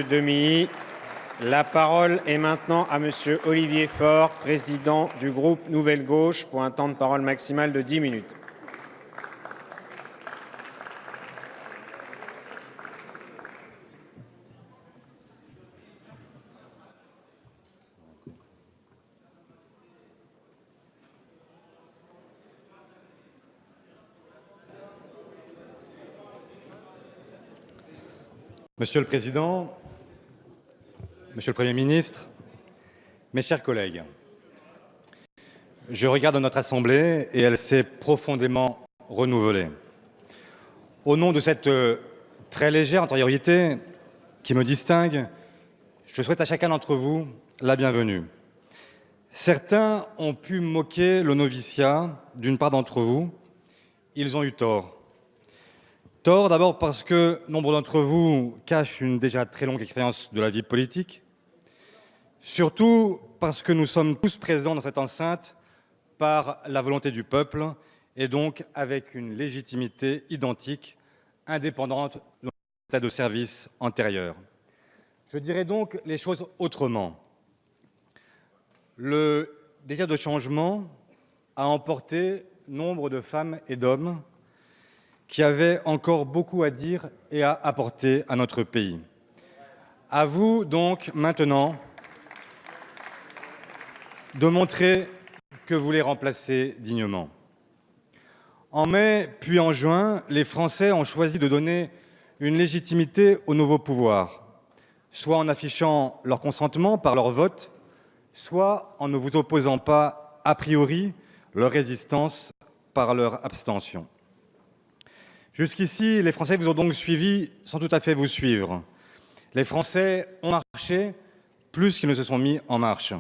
Demilly. La parole est maintenant à Monsieur Olivier Faure, président du groupe Nouvelle Gauche, pour un temps de parole maximal de 10 minutes. Monsieur le Président, Monsieur le Premier ministre, mes chers collègues, je regarde notre Assemblée et elle s'est profondément renouvelée. Au nom de cette très légère antériorité qui me distingue, je souhaite à chacun d'entre vous la bienvenue. Certains ont pu moquer le noviciat d'une part d'entre vous. Ils ont eu tort. Tort d'abord parce que nombre d'entre vous cachent une déjà très longue expérience de la vie politique. Surtout parce que nous sommes tous présents dans cette enceinte par la volonté du peuple et donc avec une légitimité identique, indépendante de notre état de service antérieur. Je dirais donc les choses autrement. Le désir de changement a emporté nombre de femmes et d'hommes qui avaient encore beaucoup à dire et à apporter à notre pays. À vous donc maintenant de montrer que vous les remplacez dignement. En mai puis en juin, les Français ont choisi de donner une légitimité au nouveau pouvoir, soit en affichant leur consentement par leur vote, soit en ne vous opposant pas a priori leur résistance par leur abstention. Jusqu'ici, les Français vous ont donc suivi sans tout à fait vous suivre. Les Français ont marché plus qu'ils ne se sont mis en marche.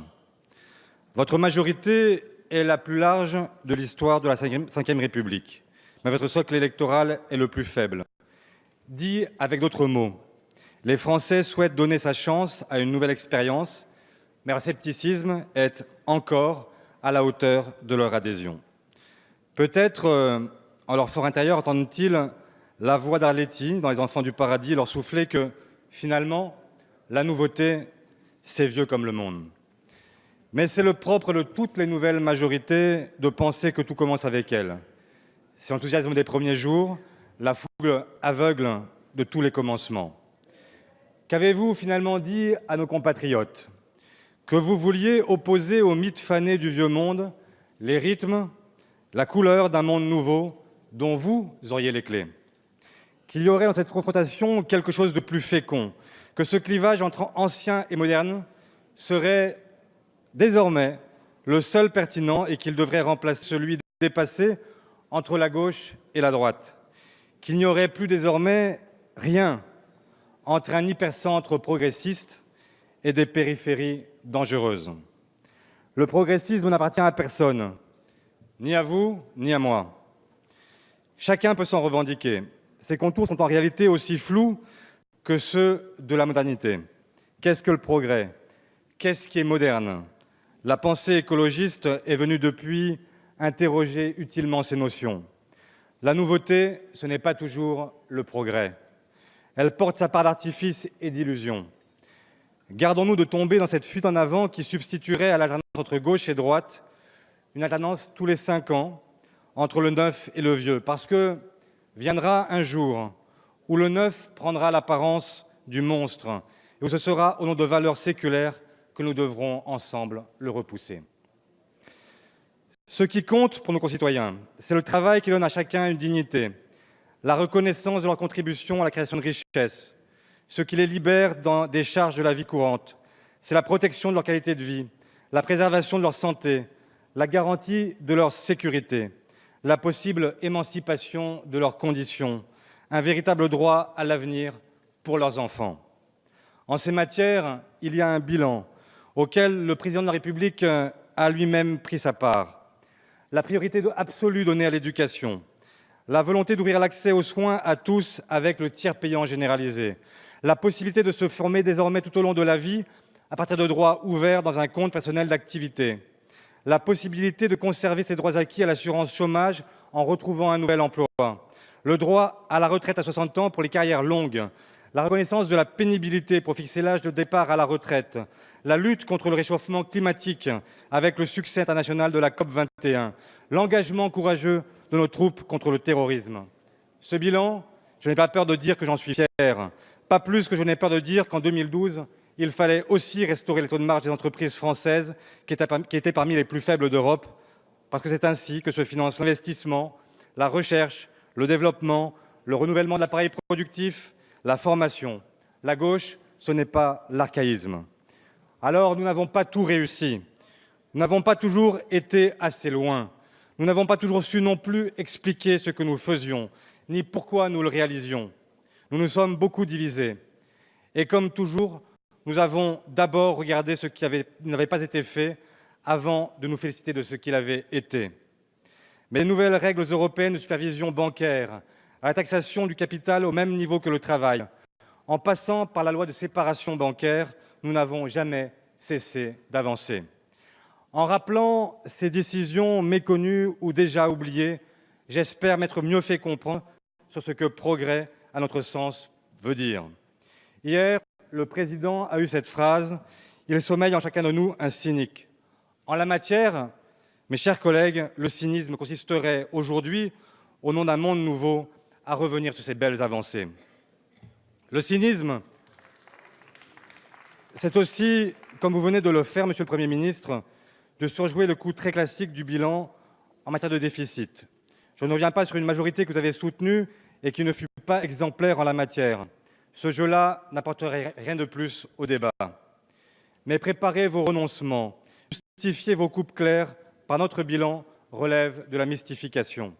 Votre majorité est la plus large de l'histoire de la Ve République, mais votre socle électoral est le plus faible. Dit avec d'autres mots, les Français souhaitent donner sa chance à une nouvelle expérience, mais leur scepticisme est encore à la hauteur de leur adhésion. Peut-être en leur fort intérieur entendent-ils la voix d'Arletty dans Les Enfants du Paradis leur souffler que, finalement, la nouveauté, c'est vieux comme le monde. Mais c'est le propre de toutes les nouvelles majorités de penser que tout commence avec elles. C'est l'enthousiasme des premiers jours, la fougue aveugle de tous les commencements. Qu'avez-vous finalement dit à nos compatriotes? Que vous vouliez opposer au mythe fané du vieux monde les rythmes, la couleur d'un monde nouveau dont vous auriez les clés. Qu'il y aurait dans cette confrontation quelque chose de plus fécond, que ce clivage entre ancien et moderne serait désormais le seul pertinent et qu'il devrait remplacer celui dépassé entre la gauche et la droite. Qu'il n'y aurait plus désormais rien entre un hypercentre progressiste et des périphéries dangereuses. Le progressisme n'appartient à personne, ni à vous, ni à moi. Chacun peut s'en revendiquer. Ses contours sont en réalité aussi flous que ceux de la modernité. Qu'est-ce que le progrès? Qu'est-ce qui est moderne? La pensée écologiste est venue depuis interroger utilement ces notions. La nouveauté, ce n'est pas toujours le progrès. Elle porte sa part d'artifice et d'illusion. Gardons-nous de tomber dans cette fuite en avant qui substituerait à l'alternance entre gauche et droite une alternance tous les 5 ans entre le neuf et le vieux, parce que viendra un jour où le neuf prendra l'apparence du monstre et où ce sera au nom de valeurs séculaires que nous devrons ensemble le repousser. Ce qui compte pour nos concitoyens, c'est le travail qui donne à chacun une dignité, la reconnaissance de leur contribution à la création de richesses, ce qui les libère des charges de la vie courante, c'est la protection de leur qualité de vie, la préservation de leur santé, la garantie de leur sécurité, la possible émancipation de leurs conditions, un véritable droit à l'avenir pour leurs enfants. En ces matières, il y a un bilan auquel le président de la République a lui-même pris sa part. La priorité absolue donnée à l'éducation, la volonté d'ouvrir l'accès aux soins à tous avec le tiers payant généralisé, la possibilité de se former désormais tout au long de la vie à partir de droits ouverts dans un compte personnel d'activité, la possibilité de conserver ses droits acquis à l'assurance chômage en retrouvant un nouvel emploi, le droit à la retraite à 60 ans pour les carrières longues, la reconnaissance de la pénibilité pour fixer l'âge de départ à la retraite, la lutte contre le réchauffement climatique avec le succès international de la COP21, l'engagement courageux de nos troupes contre le terrorisme. Ce bilan, je n'ai pas peur de dire que j'en suis fier, pas plus que je n'ai peur de dire qu'en 2012, il fallait aussi restaurer les taux de marge des entreprises françaises qui étaient parmi les plus faibles d'Europe, parce que c'est ainsi que se financent l'investissement, la recherche, le développement, le renouvellement de l'appareil productif, la formation. La gauche, ce n'est pas l'archaïsme. Alors, nous n'avons pas tout réussi. Nous n'avons pas toujours été assez loin. Nous n'avons pas toujours su non plus expliquer ce que nous faisions, ni pourquoi nous le réalisions. Nous nous sommes beaucoup divisés. Et comme toujours, nous avons d'abord regardé ce qui n'avait pas été fait avant de nous féliciter de ce qu'il avait été. Mais les nouvelles règles européennes de supervision bancaire, à la taxation du capital au même niveau que le travail, en passant par la loi de séparation bancaire, nous n'avons jamais cessé d'avancer. En rappelant ces décisions méconnues ou déjà oubliées, j'espère m'être mieux fait comprendre sur ce que progrès, à notre sens, veut dire. Hier, le président a eu cette phrase « Il sommeille en chacun de nous un cynique ». En la matière, mes chers collègues, le cynisme consisterait aujourd'hui, au nom d'un monde nouveau, à revenir sur ces belles avancées. Le cynisme, c'est aussi, comme vous venez de le faire, Monsieur le Premier ministre, de surjouer le coup très classique du bilan en matière de déficit. Je ne reviens pas sur une majorité que vous avez soutenue et qui ne fut pas exemplaire en la matière. Ce jeu-là n'apporterait rien de plus au débat. Mais préparez vos renoncements, justifiez vos coupes claires par notre bilan relève de la mystification.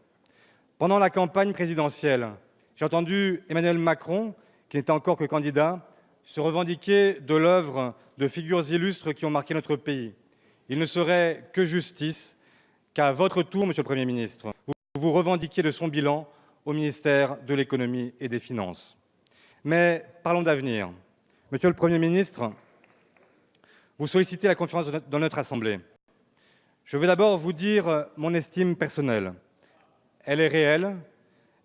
Pendant la campagne présidentielle, j'ai entendu Emmanuel Macron, qui n'était encore que candidat, se revendiquer de l'œuvre de figures illustres qui ont marqué notre pays. Il ne serait que justice qu'à votre tour, Monsieur le Premier ministre, vous vous revendiquiez de son bilan au ministère de l'Économie et des Finances. Mais parlons d'avenir. Monsieur le Premier ministre, vous sollicitez la confiance dans notre Assemblée. Je vais d'abord vous dire mon estime personnelle. Elle est réelle,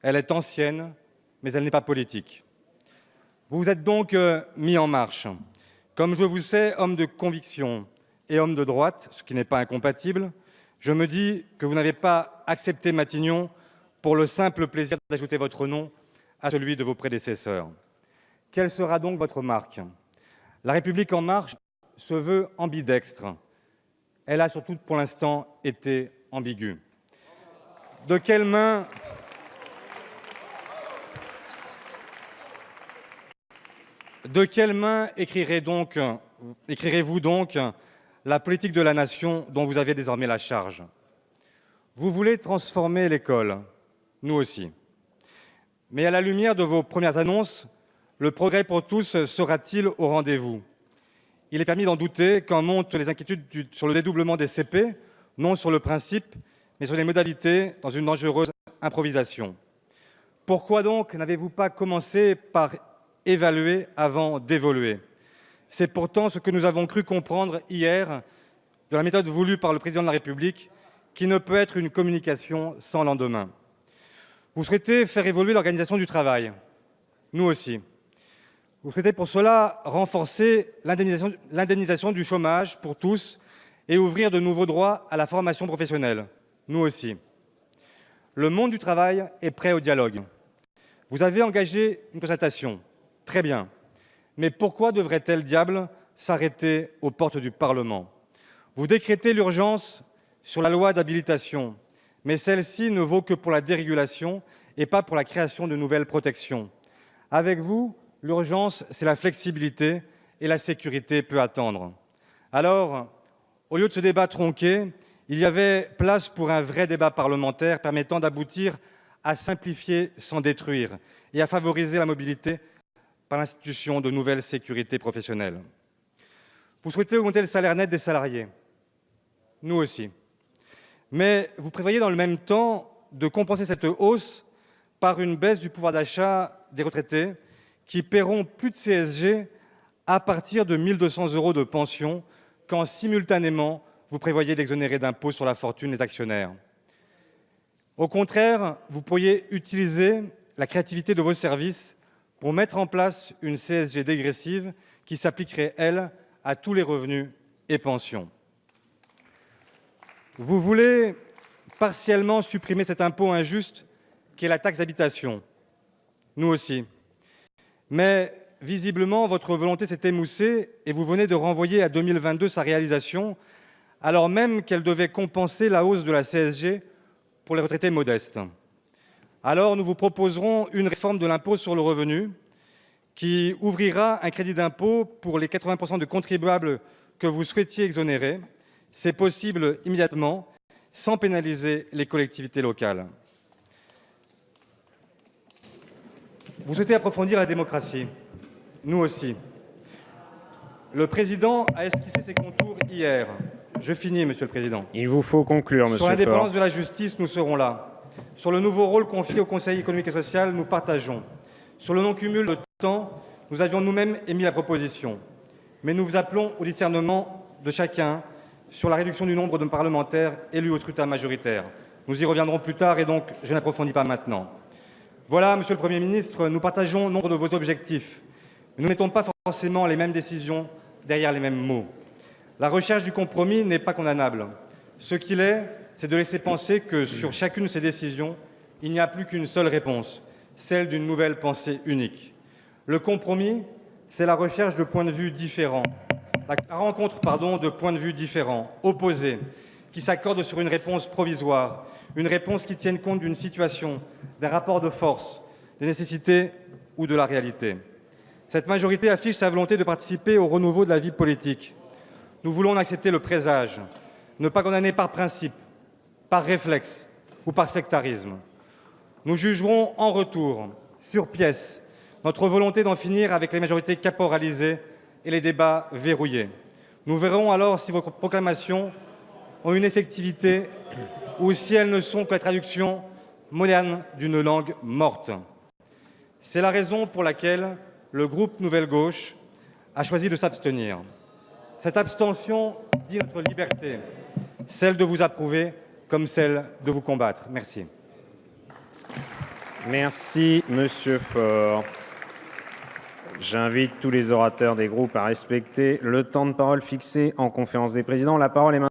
elle est ancienne, mais elle n'est pas politique. Vous vous êtes donc mis en marche. Comme je vous sais homme de conviction et homme de droite, ce qui n'est pas incompatible, je me dis que vous n'avez pas accepté Matignon pour le simple plaisir d'ajouter votre nom à celui de vos prédécesseurs. Quelle sera donc votre marque? La République en marche se veut ambidextre. Elle a surtout, pour l'instant, été ambiguë. De quelle main écrirez-vous donc la politique de la nation dont vous avez désormais la charge? Vous voulez transformer l'école, nous aussi. Mais à la lumière de vos premières annonces, le progrès pour tous sera-t-il au rendez-vous? Il est permis d'en douter quand montent les inquiétudes sur le dédoublement des CP, non sur le principe, mais sur les modalités, dans une dangereuse improvisation. Pourquoi donc n'avez-vous pas commencé par évaluer avant d'évoluer? C'est pourtant ce que nous avons cru comprendre hier de la méthode voulue par le Président de la République, qui ne peut être une communication sans lendemain. Vous souhaitez faire évoluer l'organisation du travail, nous aussi. Vous souhaitez pour cela renforcer l'indemnisation du chômage pour tous et ouvrir de nouveaux droits à la formation professionnelle, nous aussi. Le monde du travail est prêt au dialogue. Vous avez engagé une concertation, très bien. Mais pourquoi devrait-elle, diable, s'arrêter aux portes du Parlement? Vous décrétez l'urgence sur la loi d'habilitation, mais celle-ci ne vaut que pour la dérégulation et pas pour la création de nouvelles protections. Avec vous, l'urgence, c'est la flexibilité et la sécurité peut attendre. Alors, au lieu de ce débat tronqué, il y avait place pour un vrai débat parlementaire permettant d'aboutir à simplifier sans détruire et à favoriser la mobilité par l'institution de nouvelles sécurités professionnelles. Vous souhaitez augmenter le salaire net des salariés, nous aussi. Mais vous prévoyez dans le même temps de compenser cette hausse par une baisse du pouvoir d'achat des retraités qui paieront plus de CSG à partir de 1 200 € de pension, quand simultanément vous prévoyez d'exonérer d'impôt sur la fortune les actionnaires. Au contraire, vous pourriez utiliser la créativité de vos services pour mettre en place une CSG dégressive qui s'appliquerait, elle, à tous les revenus et pensions. Vous voulez partiellement supprimer cet impôt injuste qui est la taxe d'habitation. Nous aussi. Mais visiblement, votre volonté s'est émoussée et vous venez de renvoyer à 2022 sa réalisation, alors même qu'elle devait compenser la hausse de la CSG pour les retraités modestes. Alors, nous vous proposerons une réforme de l'impôt sur le revenu qui ouvrira un crédit d'impôt pour les 80% de contribuables que vous souhaitiez exonérer. C'est possible immédiatement, sans pénaliser les collectivités locales. Vous souhaitez approfondir la démocratie. Nous aussi. Le président a esquissé ses contours hier. Je finis, Monsieur le Président. Il vous faut conclure, Monsieur Sur l'indépendance Faure. de la justice, nous serons là. Sur le nouveau rôle confié au Conseil économique et social, nous partageons. Sur le non-cumul de temps, nous avions nous-mêmes émis la proposition. Mais nous vous appelons au discernement de chacun sur la réduction du nombre de parlementaires élus au scrutin majoritaire. Nous y reviendrons plus tard et donc je n'approfondis pas maintenant. Voilà, Monsieur le Premier ministre, nous partageons nombre de vos objectifs. Mais nous ne mettons pas forcément les mêmes décisions derrière les mêmes mots. La recherche du compromis n'est pas condamnable. Ce qu'il est, c'est de laisser penser que sur chacune de ces décisions, il n'y a plus qu'une seule réponse, celle d'une nouvelle pensée unique. Le compromis, c'est la recherche de points de vue différents, la rencontre de points de vue différents, opposés, qui s'accordent sur une réponse provisoire, une réponse qui tienne compte d'une situation, d'un rapport de force, des nécessités ou de la réalité. Cette majorité affiche sa volonté de participer au renouveau de la vie politique. Nous voulons en accepter le présage, ne pas condamner par principe, par réflexe ou par sectarisme. Nous jugerons en retour, sur pièce, notre volonté d'en finir avec les majorités caporalisées et les débats verrouillés. Nous verrons alors si vos proclamations ont une effectivité ou si elles ne sont que la traduction moderne d'une langue morte. C'est la raison pour laquelle le groupe Nouvelle Gauche a choisi de s'abstenir. Cette abstention dit notre liberté, celle de vous approuver comme celle de vous combattre. Merci. Merci, Monsieur Faure. J'invite tous les orateurs des groupes à respecter le temps de parole fixé en conférence des présidents. La parole est maintenant